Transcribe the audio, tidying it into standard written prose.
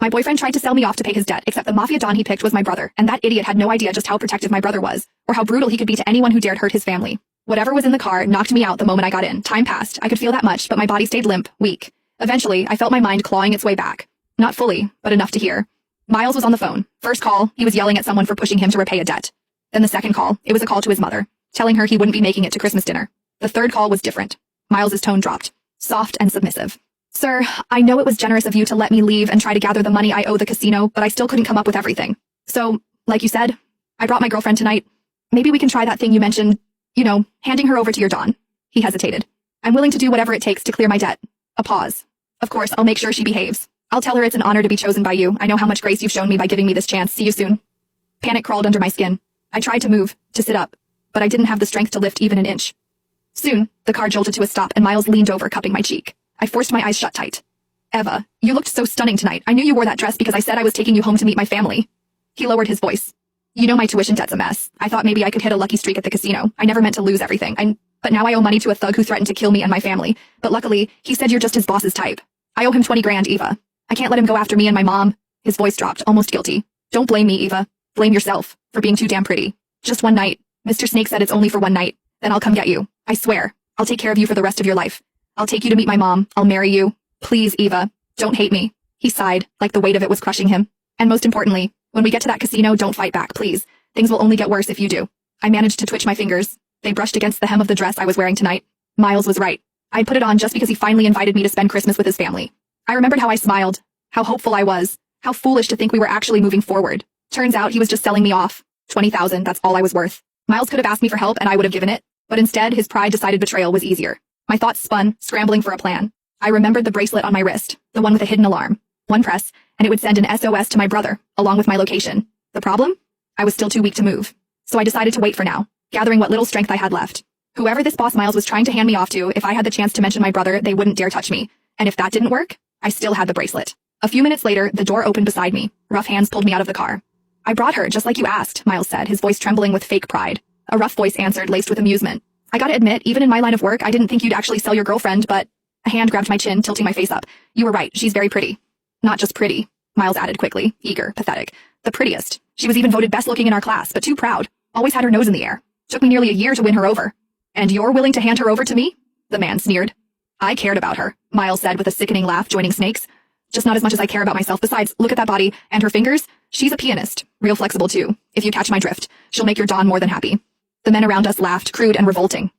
My boyfriend tried to sell me off to pay his debt, except the mafia don he picked was my brother, and that idiot had no idea just how protective my brother was, or how brutal he could be to anyone who dared hurt his family. Whatever was in the car knocked me out the moment I got in. Time passed. I could feel that much, but my body stayed limp, weak. Eventually, I felt my mind clawing its way back. Not fully, but enough to hear. Miles was on the phone. First call, he was yelling at someone for pushing him to repay a debt. Then the second call, it was a call to his mother, telling her he wouldn't be making it to Christmas dinner. The third call was different. Miles's tone dropped, soft and submissive. Sir, I know it was generous of you to let me leave and try to gather the money I owe the casino, but I still couldn't come up with everything. So, like you said, I brought my girlfriend tonight. Maybe we can try that thing you mentioned, handing her over to your Don. He hesitated. I'm willing to do whatever it takes to clear my debt. A pause. Of course, I'll make sure she behaves. I'll tell her it's an honor to be chosen by you. I know how much grace you've shown me by giving me this chance. See you soon. Panic crawled under my skin. I tried to move, to sit up, but I didn't have the strength to lift even an inch. Soon, the car jolted to a stop and Miles leaned over, cupping my cheek. I forced my eyes shut tight. Eva, you looked so stunning tonight. I knew you wore that dress because I said I was taking you home to meet my family. He lowered his voice. You know my tuition debt's a mess. I thought maybe I could hit a lucky streak at the casino. I never meant to lose everything. But now I owe money to a thug who threatened to kill me and my family. But luckily, he said you're just his boss's type. I owe him 20 grand, Eva. I can't let him go after me and my mom. His voice dropped, almost guilty. Don't blame me, Eva. Blame yourself for being too damn pretty. Just one night. Mr. Snake said it's only for one night. Then I'll come get you. I swear. I'll take care of you for the rest of your life. I'll take you to meet my mom. I'll marry you. Please, Eva. Don't hate me. He sighed, like the weight of it was crushing him. And most importantly, when we get to that casino, don't fight back, please. Things will only get worse if you do. I managed to twitch my fingers. They brushed against the hem of the dress I was wearing tonight. Miles was right. I'd put it on just because he finally invited me to spend Christmas with his family. I remembered how I smiled, how hopeful I was, how foolish to think we were actually moving forward. Turns out he was just selling me off. 20,000, that's all I was worth. Miles could have asked me for help and I would have given it, but instead his pride decided betrayal was easier. My thoughts spun, scrambling for a plan. I remembered the bracelet on my wrist, the one with a hidden alarm. One press, and it would send an SOS to my brother, along with my location. The problem? I was still too weak to move. So I decided to wait for now, gathering what little strength I had left. Whoever this boss Miles was trying to hand me off to, if I had the chance to mention my brother, they wouldn't dare touch me. And if that didn't work, I still had the bracelet. A few minutes later, the door opened beside me. Rough hands pulled me out of the car. I brought her, just like you asked, Miles said, his voice trembling with fake pride. A rough voice answered, laced with amusement. I gotta admit, even in my line of work, I didn't think you'd actually sell your girlfriend, but... A hand grabbed my chin, tilting my face up. You were right, she's very pretty. Not just pretty, Miles added quickly, eager, pathetic. The prettiest. She was even voted best looking in our class, but too proud. Always had her nose in the air. Took me nearly a year to win her over. And you're willing to hand her over to me? The man sneered. I cared about her, Miles said with a sickening laugh, joining Snake's. Just not as much as I care about myself. Besides, look at that body, and her fingers. She's a pianist. Real flexible too. If you catch my drift, she'll make your Don more than happy. The men around us laughed, crude and revolting.